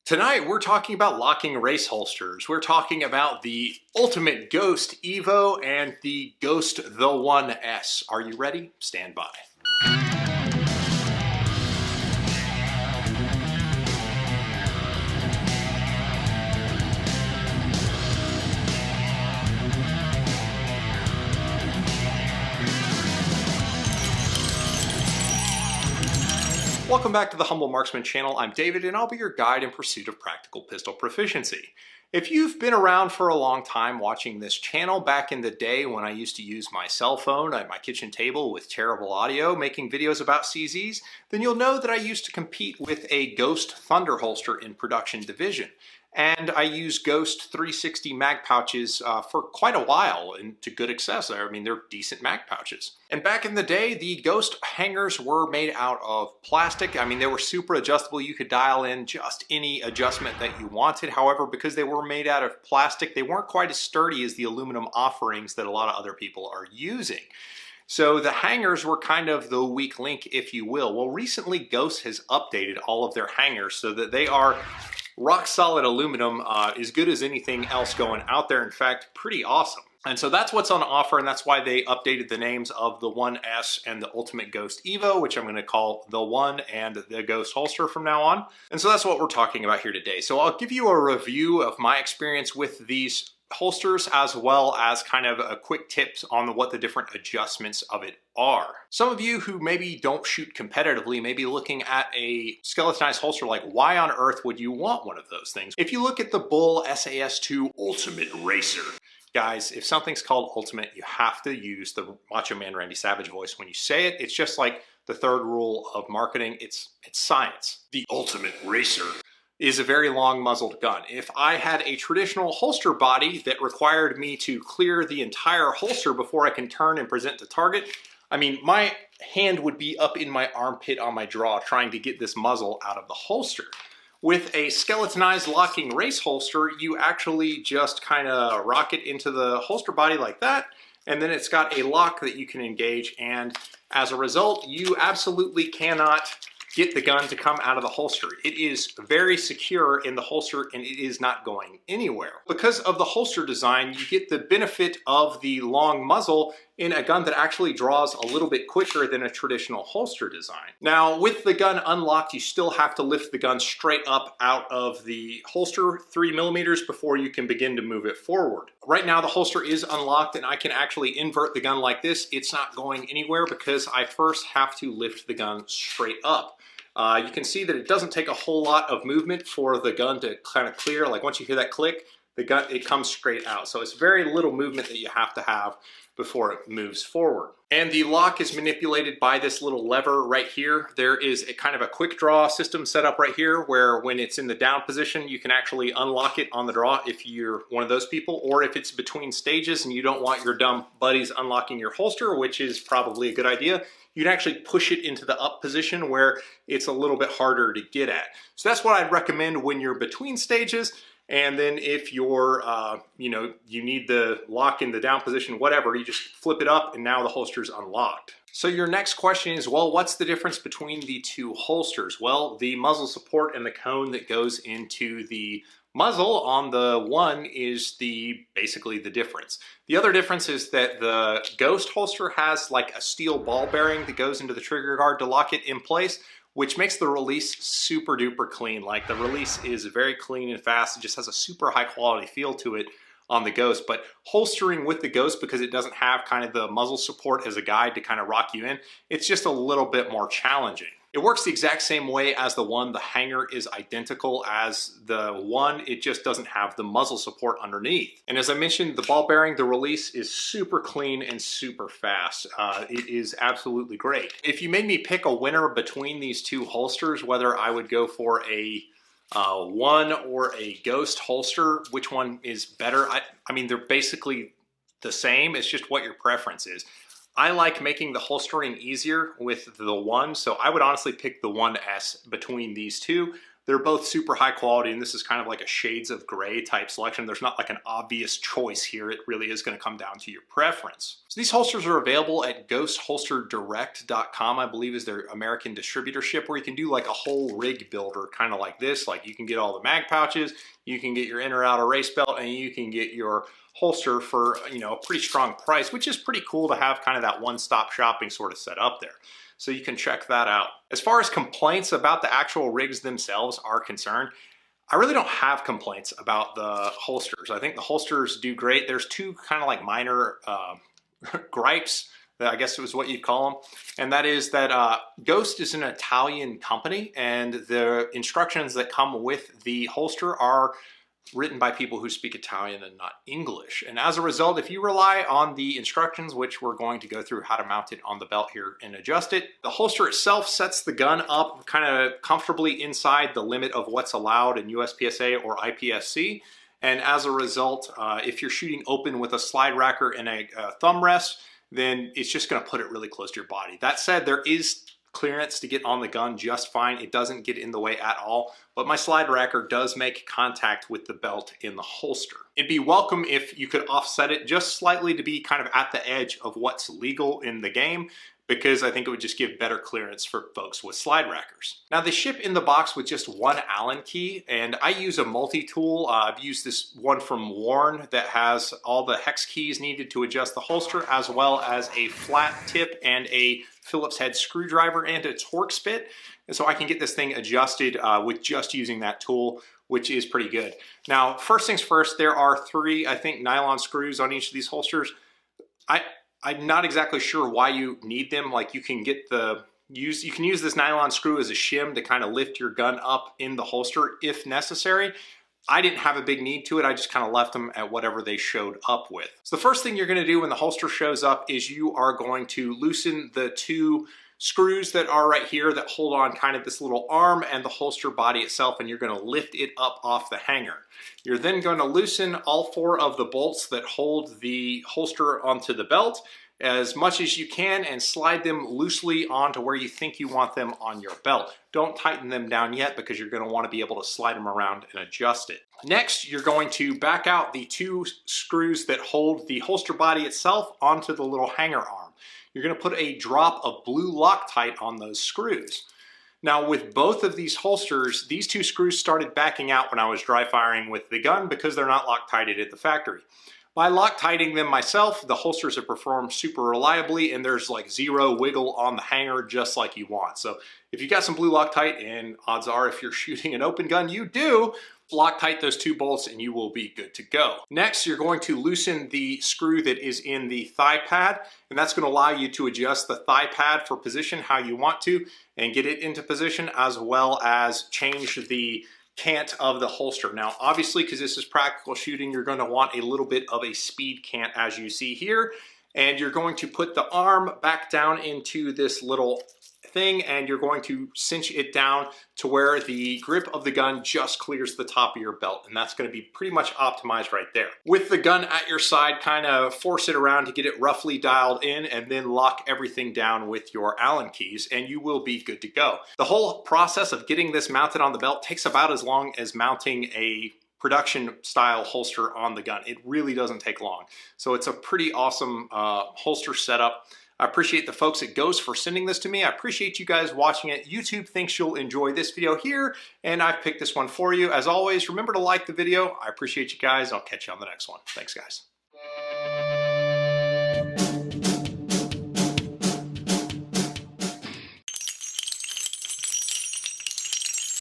Tonight, we're talking about locking race holsters. We're talking about the Ultimate Ghost Evo and the Ghost The 1S. Are you ready? Stand by. Welcome back to the Humble Marksman channel. I'm David and I'll be your guide in pursuit of practical pistol proficiency. If you've been around for a long time watching this channel, back in the day when I used to use my cell phone at my kitchen table with terrible audio making videos about CZs, then you'll know that I used to compete with a Ghost Thunder holster in production division. And I used Ghost 360 mag pouches for quite a while and to good success. I mean, they're decent mag pouches. And back in the day, the Ghost hangers were made out of plastic. I mean, they were super adjustable. You could dial in just any adjustment that you wanted. However, because they were made out of plastic, they weren't quite as sturdy as the aluminum offerings that a lot of other people are using. So the hangers were kind of the weak link, if you will. Well, recently Ghost has updated all of their hangers so that they are rock solid aluminum, as good as anything else going out there. In fact, pretty awesome. And so that's what's on offer, and that's why they updated the names of the 1S and the Ultimate Ghost Evo, which I'm going to call the 1 and the Ghost holster from now on. And so that's what we're talking about here today. So I'll give you a review of my experience with these holsters, as well as kind of a quick tips on what the different adjustments of it are. Some of you who maybe don't shoot competitively may be looking at a skeletonized holster like, why on earth would you want one of those things? If you look at the Bull SAS2 Ultimate Racer, guys, if something's called Ultimate, you have to use the Macho Man Randy Savage voice when you say it. It's just like the third rule of marketing. It's science. The Ultimate Racer is a very long muzzled gun. If I had a traditional holster body that required me to clear the entire holster before I can turn and present the target, I mean, my hand would be up in my armpit on my draw trying to get this muzzle out of the holster. With a skeletonized locking race holster, you actually just kind of rock it into the holster body like that, and then it's got a lock that you can engage, and as a result, you absolutely cannot get the gun to come out of the holster. It is very secure in the holster and it is not going anywhere. Because of the holster design, you get the benefit of the long muzzle in a gun that actually draws a little bit quicker than a traditional holster design. Now, with the gun unlocked, you still have to lift the gun straight up out of the holster 3mm before you can begin to move it forward. Right now, the holster is unlocked and I can actually invert the gun like this. It's not going anywhere because I first have to lift the gun straight up. You can see that it doesn't take a whole lot of movement for the gun to kind of clear. Like once you hear that click, the gun, it comes straight out. So it's very little movement that you have to have before it moves forward. And the lock is manipulated by this little lever right here. There is a kind of a quick draw system set up right here where when it's in the down position, you can actually unlock it on the draw if you're one of those people, or if it's between stages and you don't want your dumb buddies unlocking your holster, which is probably a good idea, you can actually push it into the up position where it's a little bit harder to get at. So that's what I'd recommend when you're between stages. And then if you're, you need the lock in the down position, whatever, you just flip it up and now the holster's unlocked. So your next question is, well, what's the difference between the two holsters? Well, the muzzle support and the cone that goes into the muzzle on the one is basically the difference. The other difference is that the Ghost holster has like a steel ball bearing that goes into the trigger guard to lock it in place, which makes the release super duper clean. Like the release is very clean and fast. It just has a super high quality feel to it on the Ghost. But holstering with the Ghost, because it doesn't have kind of the muzzle support as a guide to kind of rock you in, it's just a little bit more challenging. It works the exact same way as the one. The hanger is identical as the one. It just doesn't have the muzzle support underneath. And as I mentioned, the ball bearing, the release is super clean and super fast. It is absolutely great. If you made me pick a winner between these two holsters, whether I would go for a one or a Ghost holster, which one is better? I mean, they're basically the same. It's just what your preference is. I like making the holstering easier with the one, so I would honestly pick the 1S between these two. They're both super high quality, and this is kind of like a shades of gray type selection. There's not like an obvious choice here. It really is going to come down to your preference. So these holsters are available at ghostholsterdirect.com, I believe is their American distributorship, where you can do like a whole rig builder kind of like this. Like you can get all the mag pouches, you can get your inner outer race belt, and you can get your holster for, you know, a pretty strong price, which is pretty cool to have kind of that one-stop shopping sort of set up there. So you can check that out. As far as complaints about the actual rigs themselves are concerned, I really don't have complaints about the holsters. I think the holsters do great. There's two kind of like minor gripes, I guess it was what you'd call them. And that is that Ghost is an Italian company, and the instructions that come with the holster are written by people who speak Italian and not English. And as a result, if you rely on the instructions, which we're going to go through how to mount it on the belt here and adjust it, the holster itself sets the gun up kind of comfortably inside the limit of what's allowed in USPSA or IPSC. And as a result, if you're shooting open with a slide racker and a thumb rest, then it's just going to put it really close to your body. That said, there is clearance to get on the gun just fine. It doesn't get in the way at all, but my slide racker does make contact with the belt in the holster. It'd be welcome if you could offset it just slightly to be kind of at the edge of what's legal in the game, because I think it would just give better clearance for folks with slide rackers. Now they ship in the box with just one Allen key, and I use a multi-tool. I've used this one from Warren that has all the hex keys needed to adjust the holster, as well as a flat tip and a Phillips head screwdriver and a Torx bit. And so I can get this thing adjusted with just using that tool, which is pretty good. Now, first things first, there are 3, I think, nylon screws on each of these holsters. I'm not exactly sure why you need them. Like you can get you can use this nylon screw as a shim to kind of lift your gun up in the holster if necessary. I didn't have a big need to it. I just kind of left them at whatever they showed up with. So the first thing you're going to do when the holster shows up is you are going to loosen the 2 screws that are right here that hold on kind of this little arm and the holster body itself, and you're going to lift it up off the hanger. You're then going to loosen all 4 of the bolts that hold the holster onto the belt as much as you can and slide them loosely onto where you think you want them on your belt. Don't tighten them down yet because you're going to want to be able to slide them around and adjust it. Next, you're going to back out the 2 screws that hold the holster body itself onto the little hanger arm. You're going to put a drop of blue Loctite on those screws. Now with both of these holsters, these 2 screws started backing out when I was dry firing with the gun because they're not Loctited at the factory. By Loctiting them myself, the holsters have performed super reliably, and there's like 0 wiggle on the hanger just like you want. So if you got some blue Loctite, and odds are if you're shooting an open gun you do, Loctite those 2 bolts and you will be good to go. Next, you're going to loosen the screw that is in the thigh pad, and that's going to allow you to adjust the thigh pad for position how you want to and get it into position, as well as change the cant of the holster. Now, obviously, because this is practical shooting, you're going to want a little bit of a speed cant as you see here, and you're going to put the arm back down into this little thing, and you're going to cinch it down to where the grip of the gun just clears the top of your belt, and that's going to be pretty much optimized right there. With the gun at your side, kind of force it around to get it roughly dialed in, and then lock everything down with your Allen keys, and you will be good to go. The whole process of getting this mounted on the belt takes about as long as mounting a production style holster on the gun. It really doesn't take long. So it's a pretty awesome holster setup. I appreciate the folks at Ghost for sending this to me. I appreciate you guys watching it. YouTube thinks you'll enjoy this video here, and I've picked this one for you. As always, remember to like the video. I appreciate you guys. I'll catch you on the next one. Thanks, guys.